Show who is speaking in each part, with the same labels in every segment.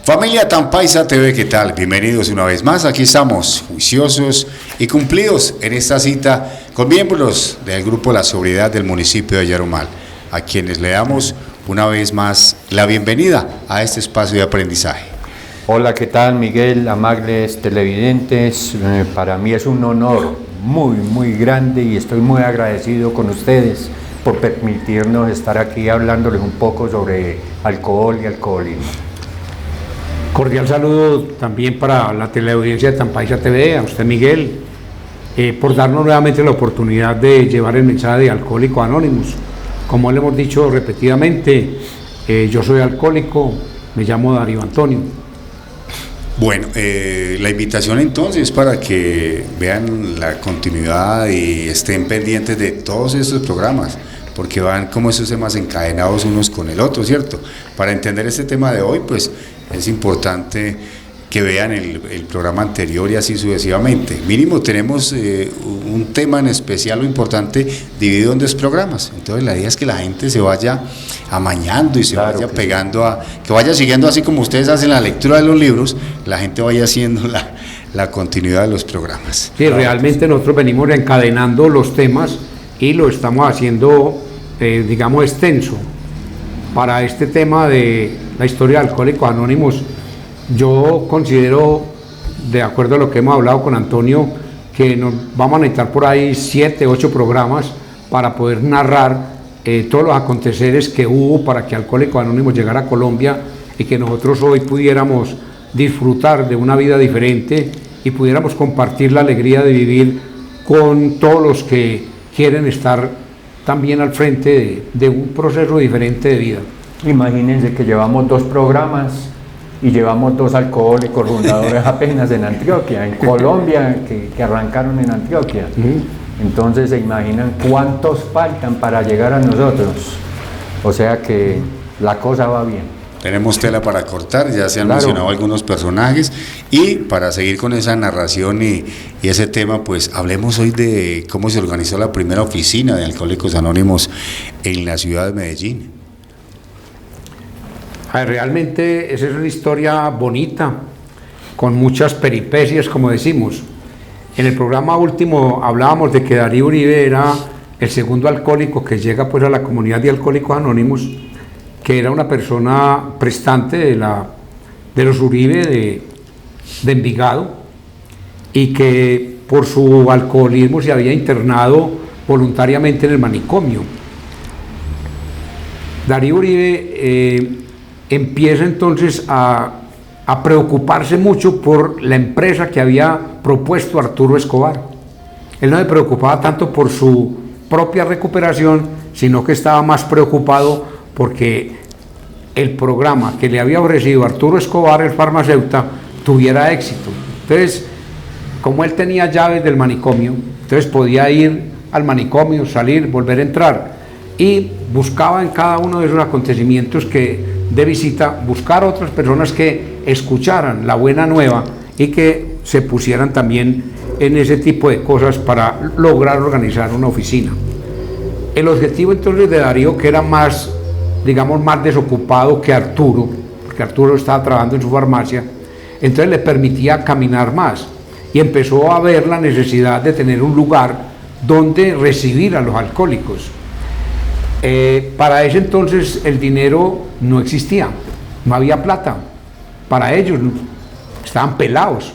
Speaker 1: Familia Tampaisa TV, ¿qué tal? Bienvenidos una vez más. Aquí estamos, juiciosos y cumplidos en esta cita con miembros del Grupo La Sobriedad del municipio de Yarumal, a quienes le damos una vez más la bienvenida a este espacio de aprendizaje.
Speaker 2: Hola, ¿qué tal, Miguel? Amables televidentes, para mí es un honor muy grande y estoy muy agradecido con ustedes por permitirnos estar aquí hablándoles un poco sobre alcohol y alcoholismo.
Speaker 3: Cordial saludo también para la teleaudiencia de Tampaisa TV, a usted Miguel, por darnos nuevamente la oportunidad de llevar el mensaje de Alcohólicos Anónimos. Como le hemos dicho repetidamente, yo soy alcohólico, me llamo Darío Antonio.
Speaker 1: Bueno, la invitación entonces para que vean la continuidad y estén pendientes de todos estos programas, porque van como esos temas encadenados unos con el otro, ¿cierto? Para entender este tema de hoy, pues es importante que vean el programa anterior y así sucesivamente. Mínimo tenemos un tema en especial o importante dividido en 2 programas. Entonces la idea es que la gente se vaya amañando y se vaya pegando que vaya siguiendo, así como ustedes hacen la lectura de los libros, la gente vaya haciendo la continuidad de los programas.
Speaker 3: Sí, realmente nosotros venimos encadenando los temas y lo estamos haciendo, digamos, extenso. Para este tema de la historia de Alcohólicos Anónimos, yo considero, de acuerdo a lo que hemos hablado con Antonio, que nos vamos a necesitar por ahí 7, 8 programas para poder narrar todos los aconteceres que hubo para que Alcohólicos Anónimos llegara a Colombia y que nosotros hoy pudiéramos disfrutar de una vida diferente y pudiéramos compartir la alegría de vivir con todos los que quieren estar también al frente de un proceso diferente de vida.
Speaker 2: Imagínense que llevamos 2 programas y llevamos 2 alcohólicos fundadores apenas en Antioquia, en Colombia, que arrancaron en Antioquia. Entonces se imaginan cuántos faltan para llegar a nosotros. O sea que la cosa va bien.
Speaker 1: Tenemos tela para cortar, ya se han mencionado algunos personajes, y para seguir con esa narración y ese tema, pues hablemos hoy de cómo se organizó la primera oficina de Alcohólicos Anónimos en la ciudad de Medellín.
Speaker 3: Realmente esa es una historia bonita, con muchas peripecias, como decimos. En el programa último hablábamos de que Darío Uribe era el segundo alcohólico que llega pues a la comunidad de Alcohólicos Anónimos, que era una persona prestante de los Uribe de Envigado, y que por su alcoholismo se había internado voluntariamente en el manicomio. Darío Uribe empieza entonces a preocuparse mucho por la empresa que había propuesto Arturo Escobar. Él no se preocupaba tanto por su propia recuperación, sino que estaba más preocupado porque el programa que le había ofrecido Arturo Escobar, el farmacéutico, tuviera éxito. Entonces, como él tenía llaves del manicomio, entonces podía ir al manicomio, salir, volver a entrar, y buscaba en cada uno de esos acontecimientos de visita, buscar otras personas que escucharan la buena nueva y que se pusieran también en ese tipo de cosas para lograr organizar una oficina. El objetivo entonces de Darío, que era más, digamos, más desocupado que Arturo, porque Arturo estaba trabajando en su farmacia, entonces le permitía caminar más y empezó a ver la necesidad de tener un lugar donde recibir a los alcohólicos. Para ese entonces el dinero no existía, no había plata para ellos, estaban pelados.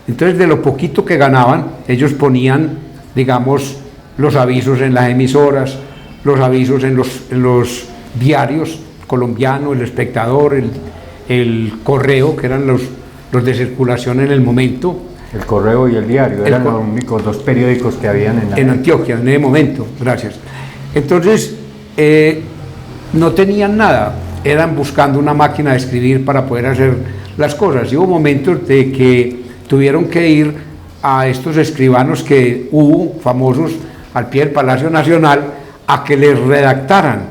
Speaker 3: Entonces, de lo poquito que ganaban, ellos ponían, digamos, los avisos en las emisoras, los avisos en los diarios colombianos, El Espectador, el Correo, que eran los de circulación en el momento.
Speaker 2: El Correo y el Diario eran los únicos 2 periódicos que habían en
Speaker 3: Antioquia en ese momento. Gracias. Entonces, no tenían nada, eran buscando una máquina de escribir para poder hacer las cosas. Y hubo momentos de que tuvieron que ir a estos escribanos que hubo, famosos, al pie del Palacio Nacional, a que les redactaran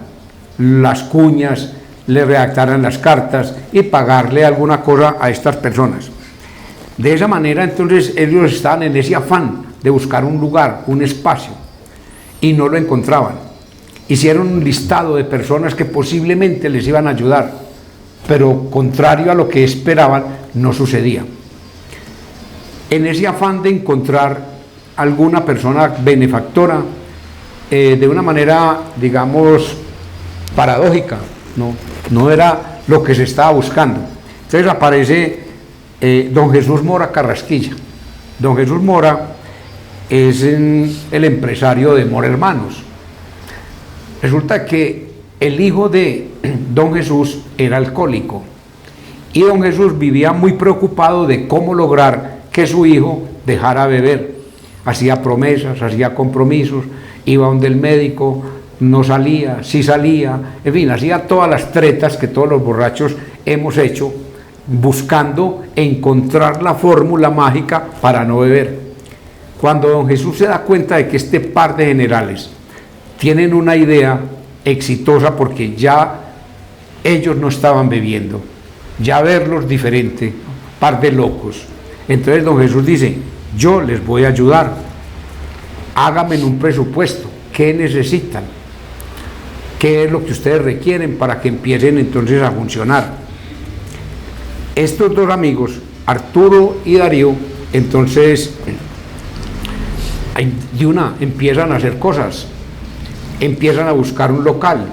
Speaker 3: las cuñas, les redactaran las cartas y pagarle alguna cosa a estas personas. De esa manera, entonces, ellos estaban en ese afán de buscar un lugar, un espacio, y no lo encontraban. Hicieron un listado de personas que posiblemente les iban a ayudar, pero contrario a lo que esperaban, no sucedía. En ese afán de encontrar alguna persona benefactora, de una manera, digamos, paradójica, no era lo que se estaba buscando. Entonces aparece don Jesús Mora Carrasquilla. Don Jesús Mora es el empresario de Mora Hermanos. Resulta que el hijo de don Jesús era alcohólico y don Jesús vivía muy preocupado de cómo lograr que su hijo dejara beber. Hacía promesas, hacía compromisos, iba donde el médico, no salía, sí salía, en fin, hacía todas las tretas que todos los borrachos hemos hecho, buscando encontrar la fórmula mágica para no beber. Cuando don Jesús se da cuenta de que este par de generales tienen una idea exitosa, porque ya ellos no estaban bebiendo, ya verlos diferente, par de locos. Entonces don Jesús dice: yo les voy a ayudar, háganme un presupuesto, ¿qué necesitan? ¿Qué es lo que ustedes requieren para que empiecen entonces a funcionar? Estos dos amigos, Arturo y Darío, entonces empiezan a hacer cosas, empiezan a buscar un local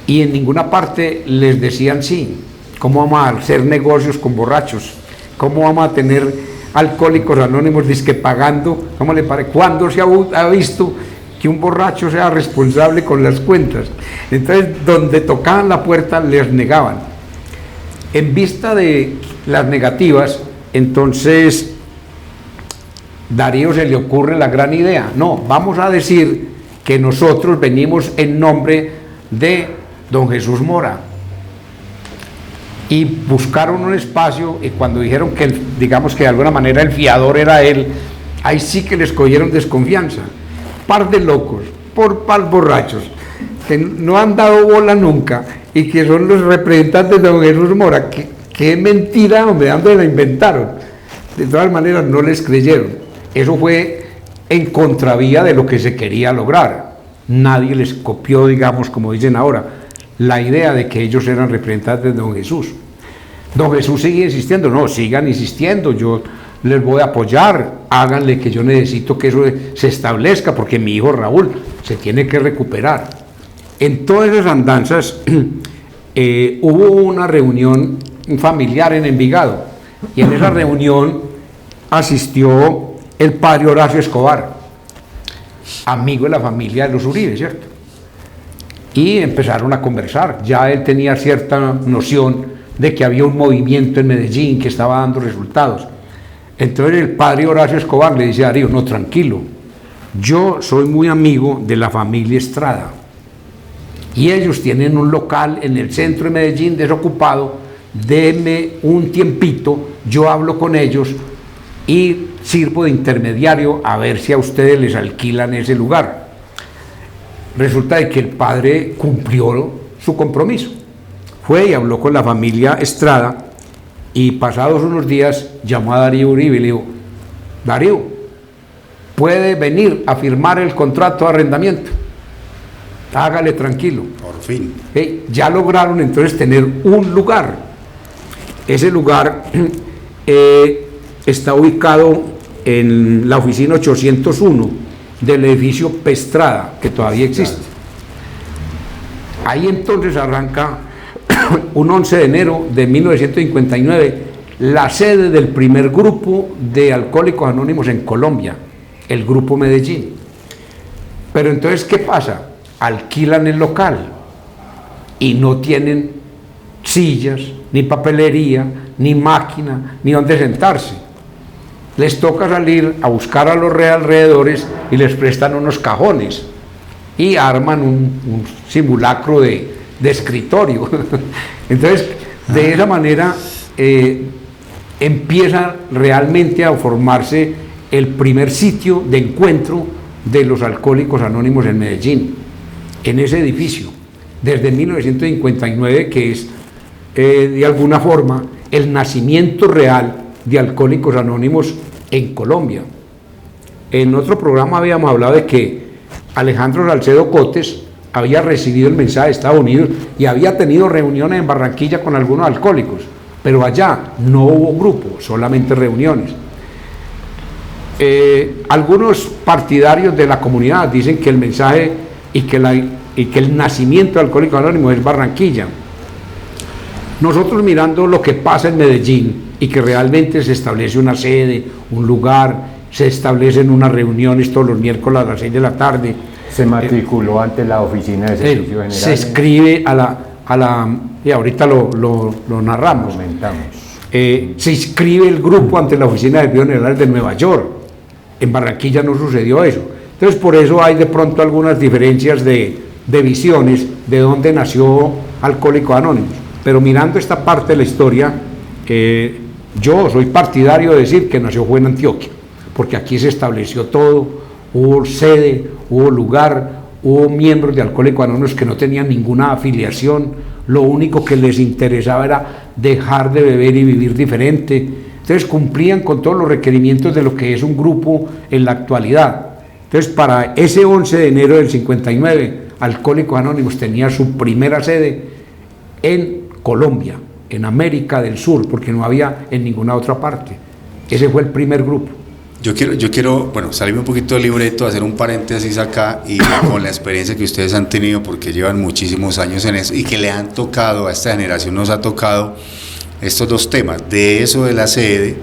Speaker 3: y en ninguna parte les decían sí. ¿Cómo vamos a hacer negocios con borrachos? ¿Cómo vamos a tener alcohólicos anónimos disque pagando? ¿Cómo le parece? ¿Cuándo se ha visto que un borracho sea responsable con las cuentas? Entonces, donde tocaban la puerta les negaban. En vista de las negativas, entonces Darío se le ocurre la gran idea: no, vamos a decir que nosotros venimos en nombre de don Jesús Mora. Y buscaron un espacio, y cuando dijeron que, digamos que de alguna manera el fiador era él, ahí sí que les cogieron desconfianza. Par de locos, par borrachos, que no han dado bola nunca y que son los representantes de don Jesús Mora. Qué mentira, hombre, ¿dónde la inventaron? De todas maneras no les creyeron. Eso fue en contravía de lo que se quería lograr. Nadie les copió, digamos, como dicen ahora, la idea de que ellos eran representantes de don Jesús. Don Jesús sigue insistiendo: no, sigan insistiendo, yo les voy a apoyar, háganle, que yo necesito que eso se establezca, porque mi hijo Raúl se tiene que recuperar. En todas esas andanzas hubo una reunión familiar en Envigado, y en esa reunión asistió el padre Horacio Escobar, amigo de la familia de los Uribe, ¿cierto? Y empezaron a conversar. Ya él tenía cierta noción de que había un movimiento en Medellín que estaba dando resultados. Entonces el padre Horacio Escobar le dice a Darío: no, tranquilo, yo soy muy amigo de la familia Estrada y ellos tienen un local en el centro de Medellín desocupado, denme un tiempito, yo hablo con ellos y sirvo de intermediario a ver si a ustedes les alquilan ese lugar. Resulta de que el padre cumplió su compromiso, fue y habló con la familia Estrada, y pasados unos días llamó a Darío Uribe y le dijo: Darío, puede venir a firmar el contrato de arrendamiento, hágale tranquilo.
Speaker 1: Por fin.
Speaker 3: Ya lograron entonces tener un lugar. Ese lugar está ubicado en la oficina 801 del edificio Pestrada, que todavía existe. Ahí entonces arranca un 11 de enero de 1959 la sede del primer grupo de alcohólicos anónimos en Colombia, el Grupo Medellín. Pero entonces, ¿qué pasa? Alquilan el local y no tienen sillas, ni papelería, ni máquina, ni donde sentarse. Les toca salir a buscar a los alrededores y les prestan unos cajones y arman un simulacro de escritorio. Entonces, de esa manera empieza realmente a formarse el primer sitio de encuentro de los alcohólicos anónimos en Medellín, en ese edificio, desde 1959, que es de alguna forma el nacimiento real de Alcohólicos Anónimos en Colombia. En otro programa habíamos hablado de que Alejandro Salcedo Cotes había recibido el mensaje de Estados Unidos y había tenido reuniones en Barranquilla con algunos alcohólicos, pero allá no hubo grupo, solamente reuniones. Algunos partidarios de la comunidad dicen que el mensaje y que el nacimiento de Alcohólicos Anónimos es Barranquilla. Nosotros mirando lo que pasa en Medellín y que realmente se establece una sede, un lugar, se establecen unas reuniones todos los miércoles a las 6 de la tarde.
Speaker 2: Se matriculó ante la oficina de servicios generales.
Speaker 3: Se escribe y ahorita lo narramos. Se inscribe el grupo ante la oficina de servicios generales de Nueva York. En Barranquilla no sucedió eso. Entonces por eso hay de pronto algunas diferencias de visiones de dónde nació Alcohólicos Anónimos. Pero mirando esta parte de la historia, yo soy partidario de decir que nació fue en Antioquia, porque aquí se estableció todo, hubo sede, hubo lugar, hubo miembros de Alcohólicos Anónimos que no tenían ninguna afiliación, lo único que les interesaba era dejar de beber y vivir diferente. Entonces cumplían con todos los requerimientos de lo que es un grupo en la actualidad. Entonces para ese 11 de enero del 59, Alcohólicos Anónimos tenía su primera sede en Colombia, en América del Sur, porque no había en ninguna otra parte. Ese fue el primer grupo.
Speaker 1: Yo quiero, bueno, salirme un poquito del libreto, hacer un paréntesis acá y con la experiencia que ustedes han tenido, porque llevan muchísimos años en eso y que le han tocado, a esta generación nos ha tocado estos dos temas, de eso de la sede,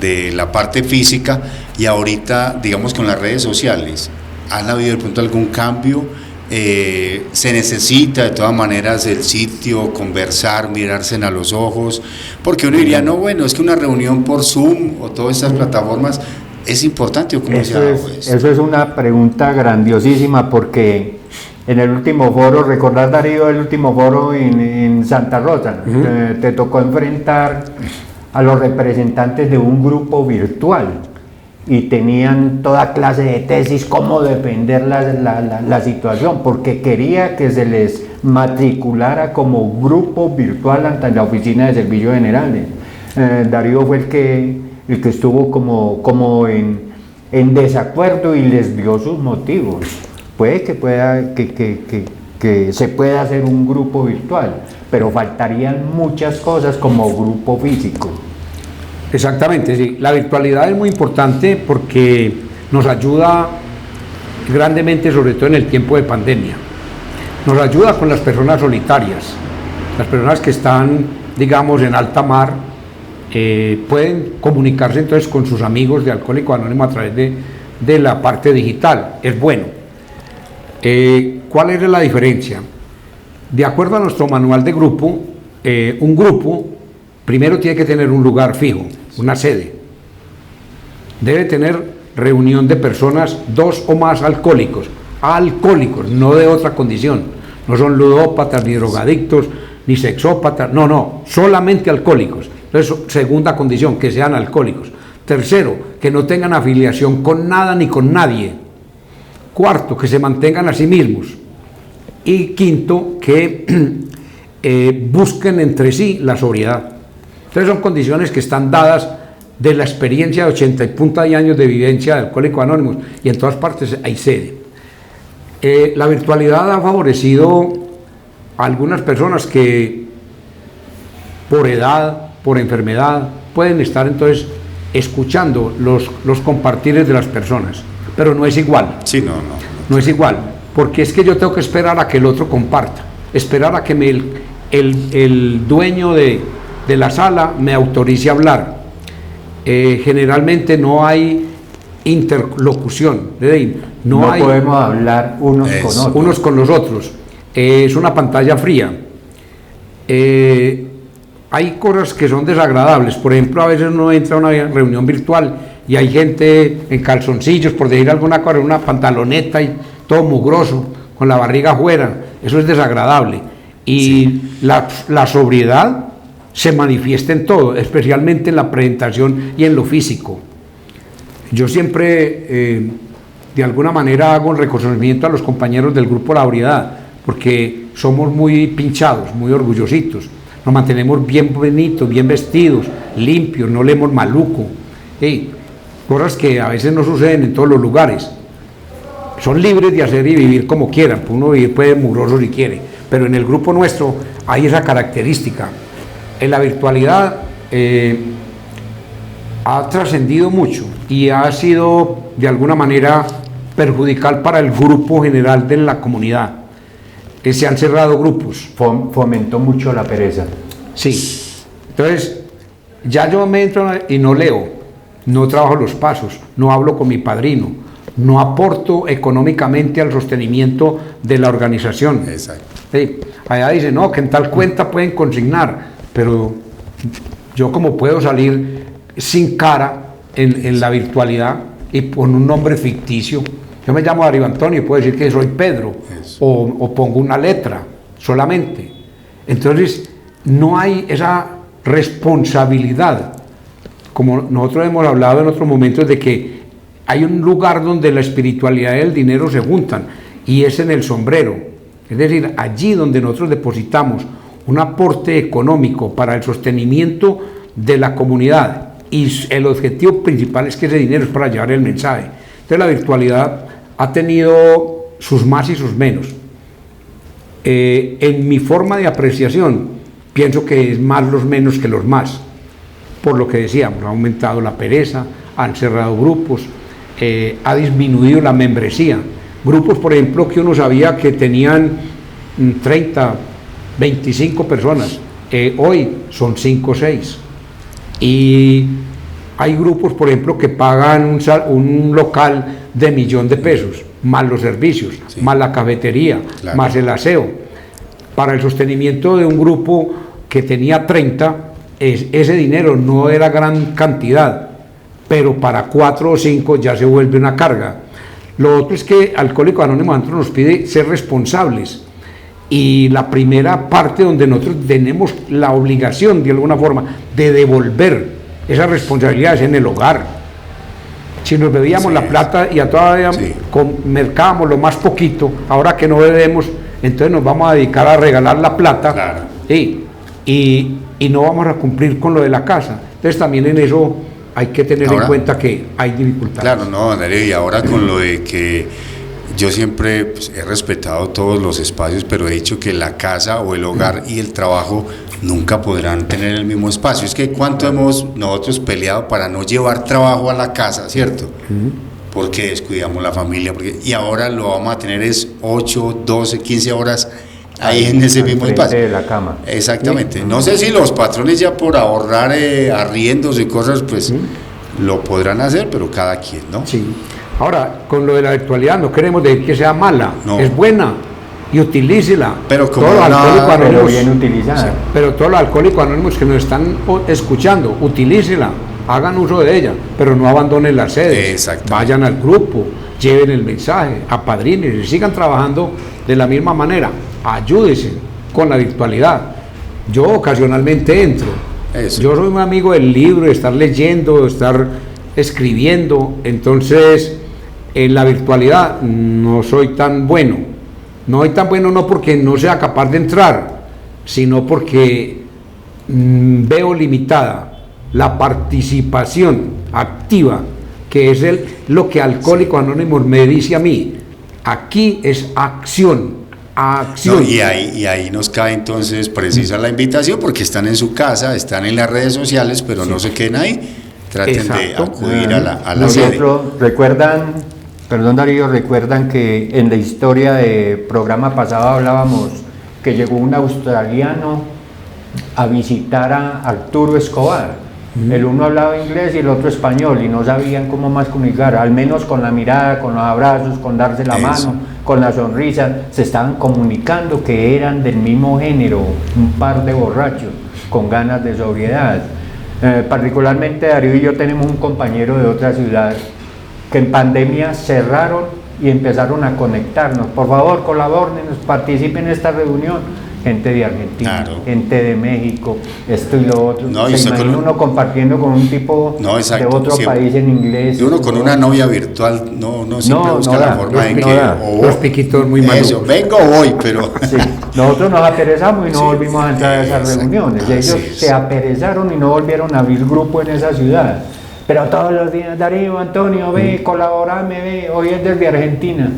Speaker 1: de la parte física y ahorita, digamos, con las redes sociales. ¿Han habido de pronto algún cambio? Se necesita de todas maneras el sitio, conversar, mirarse a los ojos, porque uno diría, no, bueno, es que una reunión por Zoom o todas estas plataformas es importante, ¿o cómo se ha dado eso?
Speaker 2: Eso es una pregunta grandiosísima, porque en el último foro, ¿recordás, Darío, el último foro en Santa Rosa? Te tocó enfrentar a los representantes de un grupo virtual y tenían toda clase de tesis, cómo defender la situación, porque quería que se les matriculara como grupo virtual ante la oficina de servicios generales. Darío fue el que estuvo como en desacuerdo y les dio sus motivos. Puede que se pueda hacer un grupo virtual, pero faltarían muchas cosas como grupo físico.
Speaker 3: Exactamente, sí. La virtualidad es muy importante porque nos ayuda grandemente, sobre todo en el tiempo de pandemia. Nos ayuda con las personas solitarias, las personas que están, digamos, en alta mar, pueden comunicarse entonces con sus amigos de Alcohólicos Anónimos a través de la parte digital. Es bueno. ¿Cuál es la diferencia? De acuerdo a nuestro manual de grupo, un grupo primero tiene que tener un lugar fijo, una sede. Debe tener reunión de personas, 2 o más alcohólicos, no de otra condición. No son ludópatas, ni drogadictos, ni sexópatas, no, solamente alcohólicos. Entonces, segunda condición, que sean alcohólicos. Tercero, que no tengan afiliación con nada ni con nadie. Cuarto, que se mantengan a sí mismos. Y quinto, que busquen entre sí la sobriedad. Entonces son condiciones que están dadas de la experiencia de 80 y punta de años de vivencia de Alcohólicos Anónimos, y en todas partes hay sede. La virtualidad ha favorecido a algunas personas que por edad, por enfermedad, pueden estar entonces escuchando los compartires de las personas, pero no es igual.
Speaker 1: Sí,
Speaker 3: no es igual, porque es que yo tengo que esperar a que el otro comparta, esperar a que el dueño de la sala me autorice a hablar. Generalmente no hay interlocución, no
Speaker 2: podemos hablar
Speaker 3: unos con los otros. Es una pantalla fría. Hay cosas que son desagradables. Por ejemplo, a veces uno entra a una reunión virtual y hay gente en calzoncillos, por decir alguna cosa, una pantaloneta y todo mugroso, con la barriga afuera. Eso es desagradable. Y sí, la sobriedad se manifiesta en todo, especialmente en la presentación y en lo físico. Yo siempre, de alguna manera, hago un reconocimiento a los compañeros del grupo La Sobriedad, porque somos muy pinchados, muy orgullositos, nos mantenemos bien bonitos, bien vestidos, limpios, no leemos maluco, cosas que a veces no suceden en todos los lugares. son libres de hacer y vivir como quieran, uno puede mugroso si quiere, pero en el grupo nuestro hay esa característica. En la virtualidad ha trascendido mucho y ha sido de alguna manera perjudicial para el grupo general de la comunidad. Se han cerrado grupos.
Speaker 2: Fomentó mucho la pereza.
Speaker 3: Sí. Entonces, ya yo me entro y no leo, no trabajo los pasos, no hablo con mi padrino, no aporto económicamente al sostenimiento de la organización.
Speaker 1: Exacto.
Speaker 3: Sí. Allá dice, no, que en tal cuenta pueden consignar, pero yo como puedo salir sin cara en la virtualidad y con un nombre ficticio. Yo me llamo Darío Antonio y puedo decir que soy Pedro o pongo una letra solamente. Entonces no hay esa responsabilidad, como nosotros hemos hablado en otros momentos, de que hay un lugar donde la espiritualidad y el dinero se juntan y es en el sombrero. Es decir, allí donde nosotros depositamos un aporte económico para el sostenimiento de la comunidad y el objetivo principal es que ese dinero es para llevar el mensaje. Entonces la virtualidad ha tenido sus más y sus menos. En mi forma de apreciación, pienso que es más los menos que los más. Por lo que decíamos, ha aumentado la pereza, han cerrado grupos, ha disminuido la membresía. Grupos, por ejemplo, que uno sabía que tenían 30, 25 personas, hoy son 5 o 6. Y hay grupos, por ejemplo, que pagan un local de $1.000.000 de pesos, más los servicios, sí, más la cafetería, claro, más el aseo. Para el sostenimiento de un grupo que tenía 30, ese dinero no era gran cantidad, pero para 4 o 5 ya se vuelve una carga. Lo otro es que Alcohólicos Anónimos nos pide ser responsables. Y la primera parte donde nosotros tenemos la obligación, de alguna forma, de devolver esa responsabilidad es en el hogar. Si nos bebíamos la plata y a todavía mercábamos lo más poquito, ahora que no bebemos, entonces nos vamos a dedicar a regalar la plata, claro, y no vamos a cumplir con lo de la casa. Entonces también en eso hay que tener en cuenta que hay dificultades.
Speaker 1: Claro, no, Darío, y ahora con lo de que yo siempre pues, he respetado todos los espacios, pero he dicho que la casa o el hogar y el trabajo nunca podrán tener el mismo espacio. Es que cuánto hemos nosotros peleado para no llevar trabajo a la casa, ¿cierto? Porque descuidamos la familia, y ahora lo vamos a tener es 8, 12, 15 horas ahí en ese mismo espacio.
Speaker 2: De la cama.
Speaker 1: Exactamente. No sé si los patrones ya por ahorrar arriendos y cosas, pues lo podrán hacer, pero cada quien, ¿no?
Speaker 3: Sí. Ahora, con lo de la virtualidad, no queremos decir que sea mala, no, es buena y utilícela.
Speaker 1: Pero como
Speaker 3: todos los alcohólicos anónimos,
Speaker 2: bien utilizada.
Speaker 3: Pero todos los alcohólicos anónimos que nos están escuchando, utilícela, hagan uso de ella, pero no abandonen las sedes. Vayan al grupo, lleven el mensaje, apadrinen y sigan trabajando de la misma manera. Ayúdense con la virtualidad. Yo ocasionalmente entro. Yo soy un amigo del libro, de estar leyendo, de estar escribiendo, entonces en la virtualidad no soy tan bueno. No soy tan bueno no porque no sea capaz de entrar, sino porque veo limitada la participación activa, que es lo que Alcohólicos Anónimos me dice a mí. Aquí es acción. No,
Speaker 1: y ahí nos cae entonces precisa la invitación, porque están en su casa, están en las redes sociales, pero no se queden ahí, traten de acudir a la sede.
Speaker 2: Recuerdan, perdón Darío, recuerdan que en la historia del programa pasado hablábamos que llegó un australiano a visitar a Arturo Escobar. El uno hablaba inglés y el otro español y no sabían cómo más comunicar, al menos con la mirada, con los abrazos, con darse la mano, con la sonrisa, se estaban comunicando que eran del mismo género, un par de borrachos con ganas de sobriedad. Particularmente Darío y yo tenemos un compañero de otra ciudad que en pandemia cerraron y empezaron a conectarnos. Por favor, colabórenos, participen en esta reunión. Gente de Argentina, gente de México, esto y lo otro. Se imagina uno compartiendo con un tipo de otro país en inglés.
Speaker 1: Y uno con una novia virtual, no siempre busca la forma de que...
Speaker 3: los piquitos muy malos.
Speaker 1: Eso, vengo hoy, pero...
Speaker 2: Sí, nosotros nos aperezamos y no volvimos a entrar a esas reuniones. Ellos se aperezaron y no volvieron a abrir grupo en esa ciudad. pero todos los días, Darío, Antonio, ve, colaborame, ve, hoy es desde Argentina.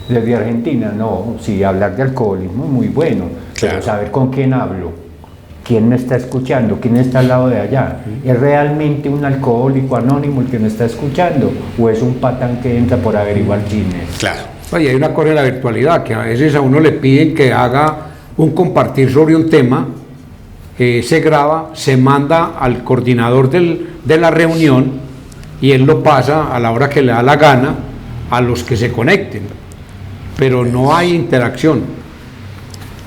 Speaker 2: Desde Argentina, no, sí, hablar de alcoholismo es muy bueno,
Speaker 1: Claro.
Speaker 2: pero saber con quién hablo, quién me está escuchando, quién está al lado de allá. ¿Es realmente un alcohólico anónimo el que me está escuchando? ¿O es un patán que entra por averiguar quién es?
Speaker 1: Claro.
Speaker 3: Oye, hay una cosa en la virtualidad, que a veces a uno le piden que haga un compartir sobre un tema, se graba, se manda al coordinador de la reunión y él lo pasa a la hora que le da la gana a los que se conecten, pero no hay interacción.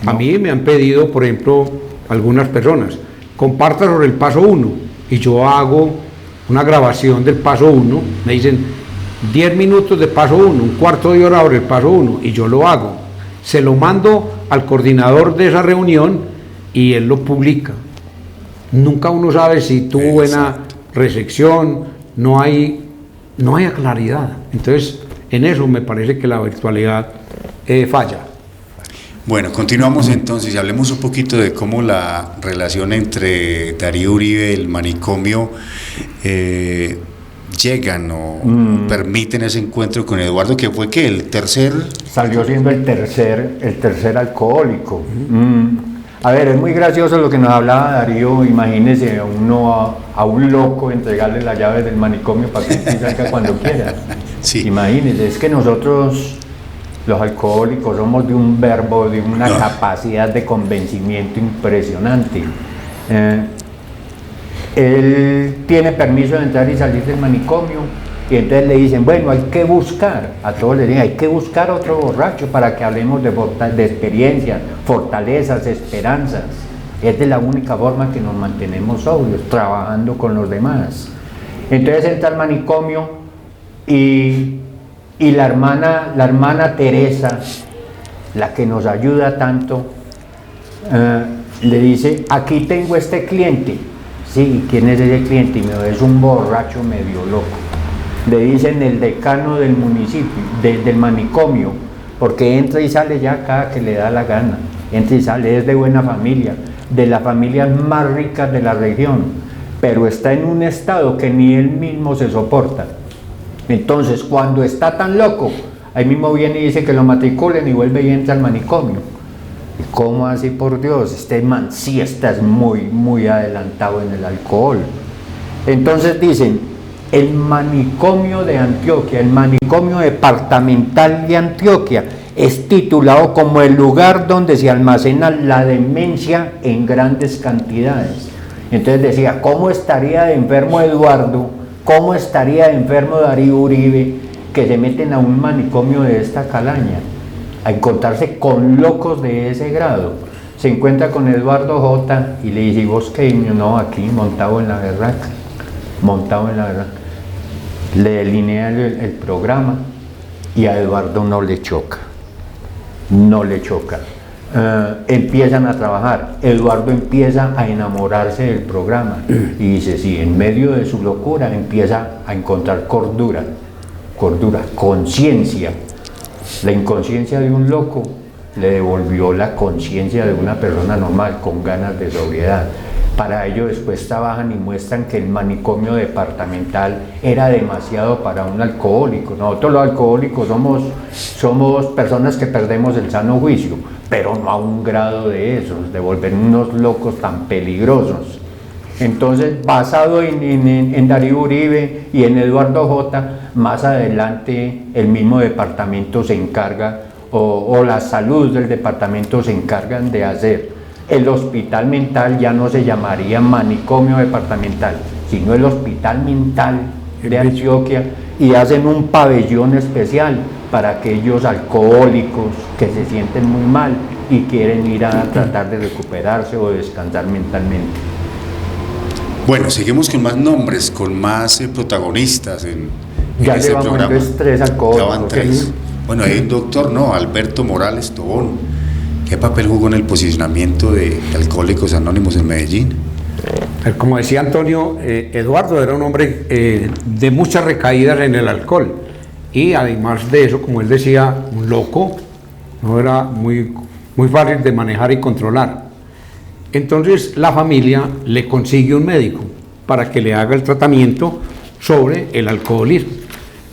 Speaker 3: A mí me han pedido, por ejemplo, algunas personas, comparta sobre el paso 1 y yo hago una grabación del paso 1, me dicen 10 minutos de paso 1, un cuarto de hora sobre el paso 1 y yo lo hago, se lo mando al coordinador de esa reunión y él lo publica. Nunca uno sabe si tuvo buena recepción, no hay claridad. Entonces, en eso me parece que la virtualidad falla.
Speaker 1: Bueno, continuamos entonces y hablemos un poquito de cómo la relación entre Darío Uribe y el manicomio llegan o permiten ese encuentro con Eduardo, que fue que el tercer...
Speaker 2: Salió siendo el tercer alcohólico. A ver, es muy gracioso lo que nos hablaba Darío. Imagínese a un loco entregarle las llaves del manicomio para que salga cuando quiera.
Speaker 1: Sí.
Speaker 2: Imagínese, es que nosotros, los alcohólicos, somos de un verbo, de una capacidad de convencimiento impresionante. Él tiene permiso de entrar y salir del manicomio y entonces le dicen, bueno, hay que buscar, a todos les dicen, hay que buscar otro borracho para que hablemos de experiencias, fortalezas, esperanzas. Es de la única forma que nos mantenemos sobrios, trabajando con los demás. Entonces entra al manicomio y la hermana Teresa, la que nos ayuda tanto, le dice, aquí tengo este cliente. Sí, ¿quién es ese cliente? Y me dice, es un borracho medio loco. Le dicen el decano del municipio, del manicomio, porque entra y sale ya cada que le da la gana. Entra y sale, es de buena familia, de las familias más ricas de la región, pero está en un estado que ni él mismo se soporta. Entonces, cuando está tan loco, ahí mismo viene y dice que lo matriculen y vuelve y entra al manicomio. ¿Cómo así, por Dios? Este man sí está muy adelantado en el alcohol. Entonces dicen, el manicomio de Antioquia, el manicomio departamental de Antioquia, es titulado como el lugar donde se almacena la demencia en grandes cantidades. Entonces decía, ¿cómo estaría de enfermo Eduardo? ¿Cómo estaría de enfermo Darío Uribe que se meten a un manicomio de esta calaña? A encontrarse con locos de ese grado. Se encuentra con Eduardo J. y le dice, ¿y vos qué? No, aquí montado en la berraca. Le delinea el programa y a Eduardo no le choca. Empiezan a trabajar. Eduardo empieza a enamorarse del programa y dice, sí, en medio de su locura empieza a encontrar cordura, conciencia. La inconsciencia de un loco le devolvió la conciencia de una persona normal con ganas de sobriedad. Para ello después trabajan y muestran que el manicomio departamental era demasiado para un alcohólico. Nosotros los alcohólicos somos personas que perdemos el sano juicio, pero no a un grado de esos, de volver unos locos tan peligrosos. Entonces, basado en Darío Uribe y en Eduardo J., más adelante el mismo departamento se encarga, o la salud del departamento se encargan de hacer. El hospital mental ya no se llamaría manicomio departamental, sino el hospital mental de Antioquia, y hacen un pabellón especial para aquellos alcohólicos que se sienten muy mal y quieren ir a tratar de recuperarse o descansar mentalmente.
Speaker 1: Bueno, seguimos con más nombres, con más protagonistas en
Speaker 2: Ya
Speaker 1: este
Speaker 2: llevamos
Speaker 1: programa.
Speaker 2: tres alcohólicos.
Speaker 1: Ya van 3. Bueno, hay un doctor, Alberto Morales Tobón. ¿Qué papel jugó en el posicionamiento de Alcohólicos Anónimos en Medellín?
Speaker 3: Como decía Antonio, Eduardo era un hombre de muchas recaídas en el alcohol y además de eso, como él decía, un loco, no era muy fácil de manejar y controlar. Entonces la familia le consigue un médico para que le haga el tratamiento sobre el alcoholismo.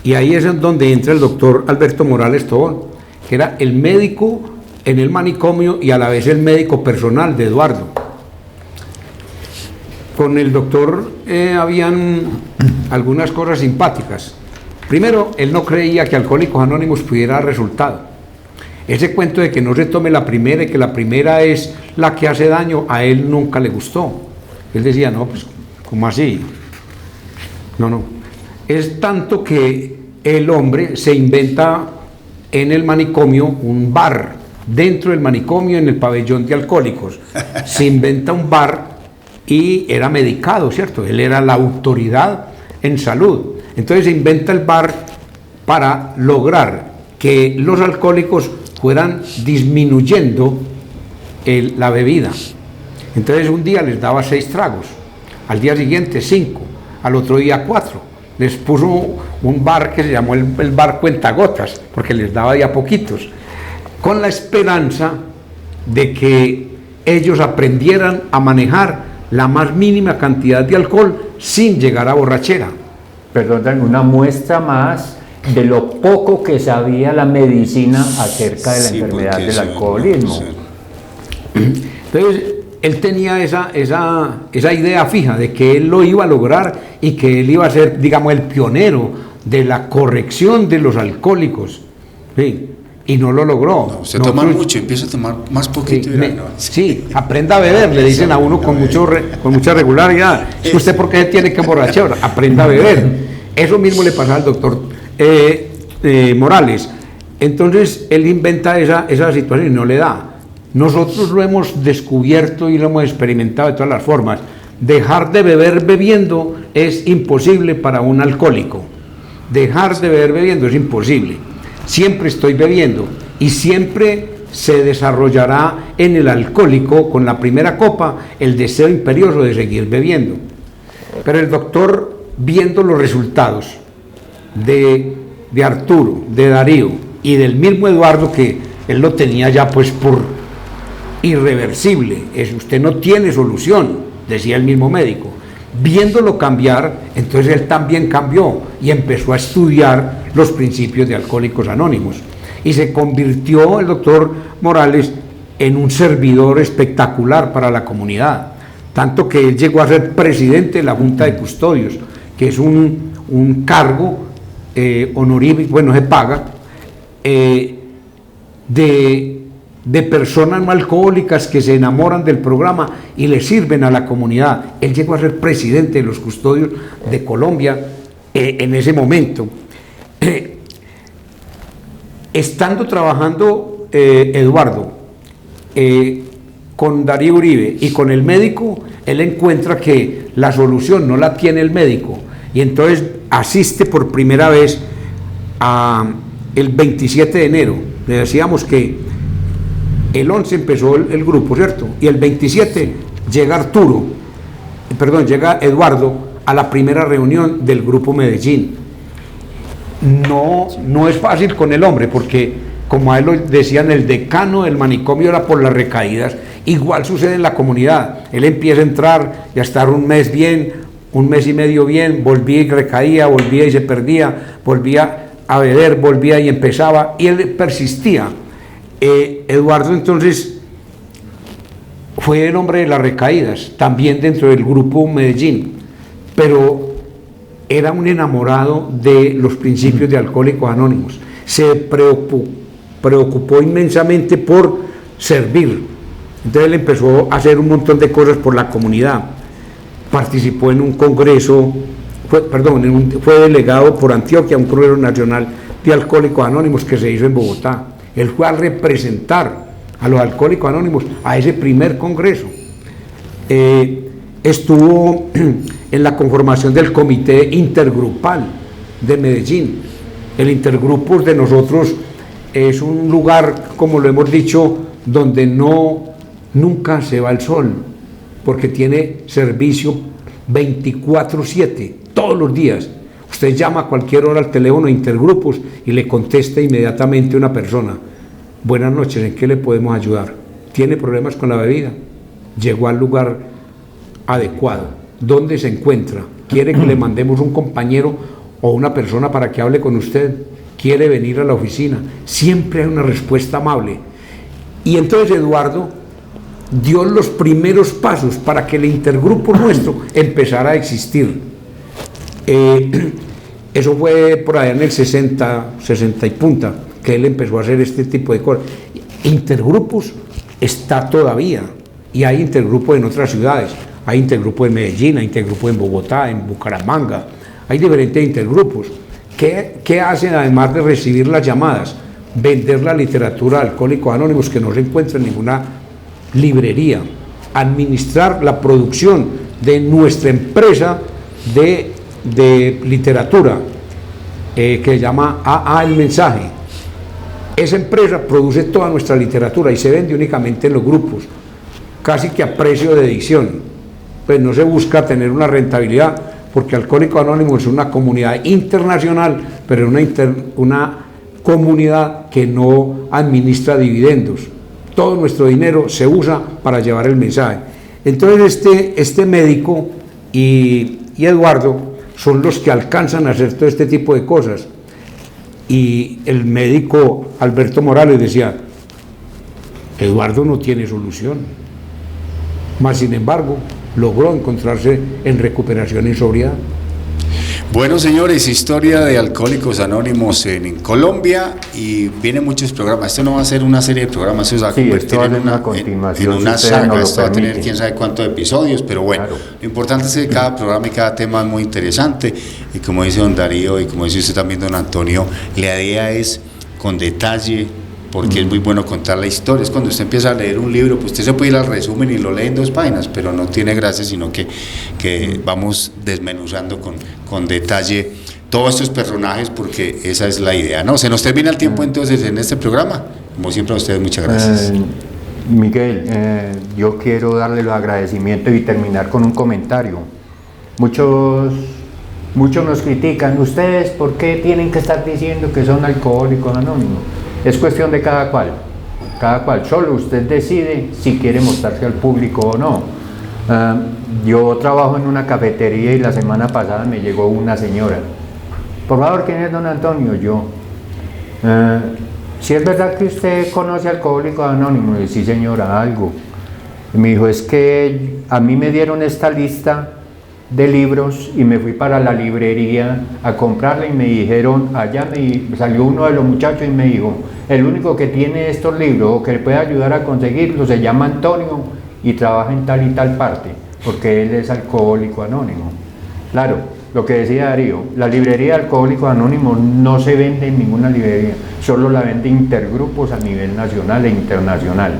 Speaker 3: Y ahí es donde entra el doctor Alberto Morales Tobón, que era el médico en el manicomio y a la vez el médico personal de Eduardo. Con el doctor habían algunas cosas simpáticas. Primero, él no creía que Alcohólicos Anónimos pudiera dar resultado. Ese cuento de que no se tome la primera y que la primera es la que hace daño, a él nunca le gustó. Él decía, no, pues, ¿cómo así? No. Es tanto que el hombre se inventa en el manicomio un bar, dentro del manicomio, en el pabellón de alcohólicos. Se inventa un bar y era medicado, ¿cierto? Él era la autoridad en salud. Entonces se inventa el bar para lograr que los alcohólicos fueran disminuyendo la bebida. Entonces un día les daba 6 tragos, al día siguiente 5, al otro día 4. Les puso un bar que se llamó el bar cuentagotas, porque les daba ya poquitos, con la esperanza de que ellos aprendieran a manejar la más mínima cantidad de alcohol sin llegar a borrachera.
Speaker 2: Perdón, una muestra más de lo poco que sabía la medicina acerca de la enfermedad del alcoholismo.
Speaker 3: Entonces, él tenía esa idea fija de que él lo iba a lograr y que él iba a ser, digamos, el pionero de la corrección de los alcohólicos. ¿Sí? Y no lo logró.
Speaker 1: No, usted toma mucho, empieza a tomar más poquito.
Speaker 3: Sí, aprenda a beber, le dicen a uno con mucha regularidad. Es que usted, ¿por qué tiene que emborrachar? Aprenda a beber. Eso mismo le pasa al doctor Morales. Entonces, él inventa esa situación y no le da. Nosotros lo hemos descubierto y lo hemos experimentado de todas las formas. Dejar de beber bebiendo es imposible para un alcohólico. Dejar de beber bebiendo es imposible. Siempre estoy bebiendo y siempre se desarrollará en el alcohólico con la primera copa el deseo imperioso de seguir bebiendo. Pero el doctor, viendo los resultados de Arturo, de Darío y del mismo Eduardo, que él lo tenía ya pues por irreversible, usted no tiene solución, decía el mismo médico. Viéndolo cambiar, entonces él también cambió y empezó a estudiar los principios de Alcohólicos Anónimos y se convirtió el doctor Morales en un servidor espectacular para la comunidad, tanto que él llegó a ser presidente de la Junta de Custodios, que es un cargo honorífico, bueno, se paga, de personas no alcohólicas que se enamoran del programa y le sirven a la comunidad. Él llegó a ser presidente de los custodios de Colombia en ese momento. Estando trabajando Eduardo con Darío Uribe y con el médico, él encuentra que la solución no la tiene el médico y entonces asiste por primera vez el 27 de enero. Le decíamos que el 11 empezó el grupo, ¿cierto? Y el 27 llega llega Eduardo a la primera reunión del grupo Medellín. No es fácil con el hombre, porque como a él lo decían, el decano del manicomio era por las recaídas. Igual sucede en la comunidad. Él empieza a entrar y a estar un mes bien, un mes y medio bien, volvía y recaía, volvía y se perdía, volvía a beber, volvía y empezaba, y él persistía. Eduardo entonces fue el hombre de las recaídas, también dentro del grupo Medellín, pero era un enamorado de los principios de Alcohólicos Anónimos. Se preocupó inmensamente por servir. Entonces él empezó a hacer un montón de cosas por la comunidad. Participó en un congreso, fue delegado por Antioquia a un congreso nacional de Alcohólicos Anónimos que se hizo en Bogotá. Él fue a representar a los Alcohólicos Anónimos a ese primer congreso. Estuvo en la conformación del comité intergrupal de Medellín. El intergrupo de nosotros es un lugar, como lo hemos dicho, donde nunca se va el sol, porque tiene servicio 24/7, todos los días. Usted llama a cualquier hora al teléfono de intergrupos y le contesta inmediatamente una persona: buenas noches, ¿en qué le podemos ayudar? ¿Tiene problemas con la bebida? Llegó al lugar adecuado. ¿Dónde se encuentra? quiere que le mandemos un compañero o una persona para que hable con usted, quiere venir a la oficina, siempre hay una respuesta amable. Y entonces Eduardo dio los primeros pasos para que el intergrupo nuestro empezara a existir. Eso fue por allá en el 60 y punta, que él empezó a hacer este tipo de cosas. Intergrupos está todavía, y hay intergrupos en otras ciudades, hay intergrupos en Medellín, hay intergrupos en Bogotá, en Bucaramanga, hay diferentes intergrupos. ¿Qué hacen además de recibir las llamadas? Vender la literatura de Alcohólicos Anónimos que no se encuentra en ninguna librería, administrar la producción de nuestra empresa de literatura que se llama AA El Mensaje. Esa empresa produce toda nuestra literatura y se vende únicamente en los grupos, casi que a precio de edición. Pues no se busca tener una rentabilidad, porque Alcohólicos Anónimos es una comunidad internacional, pero una comunidad que no administra dividendos. Todo nuestro dinero se usa para llevar el mensaje. Entonces este médico y Eduardo son los que alcanzan a hacer todo este tipo de cosas. Y el médico Alberto Morales decía, Eduardo no tiene solución, mas sin embargo logró encontrarse en recuperación y sobriedad.
Speaker 1: Bueno, señores, historia de Alcohólicos Anónimos en Colombia, y vienen muchos programas. Esto no va a ser una serie de programas, esto se va a convertir en una continuación, en una saga. Esto va a tener quién sabe cuántos episodios, pero bueno, claro. Lo importante es que cada programa y cada tema es muy interesante, y como dice don Darío y como dice usted también don Antonio, la idea es con detalle, porque es muy bueno contar la historia. Es cuando usted empieza a leer un libro, pues usted se puede ir al resumen y lo lee en 2 páginas, pero no tiene gracia, sino que vamos desmenuzando con detalle todos estos personajes, porque esa es la idea, ¿no? Se nos termina el tiempo entonces en este programa. Como siempre a ustedes, muchas gracias.
Speaker 2: Miguel, yo quiero darle los agradecimientos y terminar con un comentario. Muchos nos critican, ustedes, ¿por qué tienen que estar diciendo que son alcohólicos anónimos? Es cuestión de cada cual, solo usted decide si quiere mostrarse al público o no. Yo trabajo en una cafetería y la semana pasada me llegó una señora. Por favor, ¿quién es don Antonio? Yo. Si es verdad que usted conoce Alcohólicos Anónimos. Y sí, señora, algo. Y me dijo, es que a mí me dieron esta lista de libros y me fui para la librería a comprarla y me dijeron, allá salió uno de los muchachos y me dijo, el único que tiene estos libros o que le puede ayudar a conseguirlos se llama Antonio y trabaja en tal y tal parte, porque él es alcohólico anónimo. Claro, lo que decía Darío, la librería de Alcohólicos Anónimos no se vende en ninguna librería, solo la vende intergrupos a nivel nacional e internacional.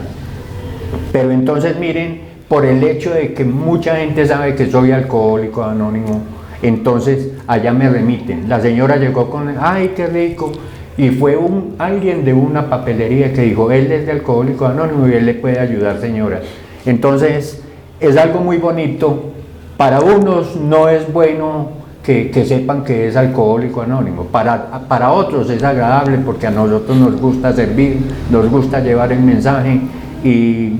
Speaker 2: Pero entonces miren, por el hecho de que mucha gente sabe que soy alcohólico anónimo, entonces allá me remiten. La señora llegó con, ay, qué rico, y fue alguien de una papelería que dijo, él es de Alcohólico Anónimo y él le puede ayudar, señora. Entonces es algo muy bonito. Para unos no es bueno que sepan que es Alcohólico Anónimo, para otros es agradable, porque a nosotros nos gusta servir, nos gusta llevar el mensaje, y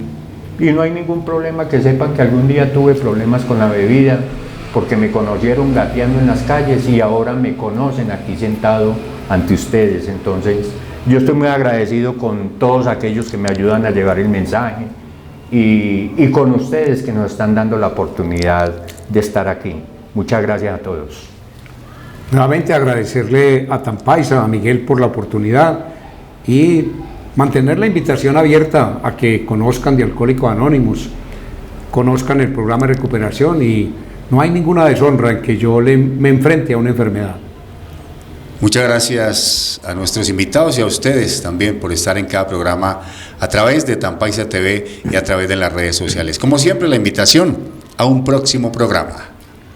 Speaker 2: no hay ningún problema que sepan que algún día tuve problemas con la bebida, porque me conocieron gateando en las calles y ahora me conocen aquí sentado ante ustedes. Entonces yo estoy muy agradecido con todos aquellos que me ayudan a llevar el mensaje y con ustedes que nos están dando la oportunidad de estar aquí. Muchas gracias a todos.
Speaker 3: Nuevamente agradecerle a Tampaisa, a Miguel, por la oportunidad y mantener la invitación abierta a que conozcan de Alcohólicos Anónimos, conozcan el programa de recuperación, y no hay ninguna deshonra en que yo me enfrente a una enfermedad.
Speaker 1: Muchas gracias a nuestros invitados y a ustedes también por estar en cada programa a través de Tampaisa TV y a través de las redes sociales. Como siempre, la invitación a un próximo programa.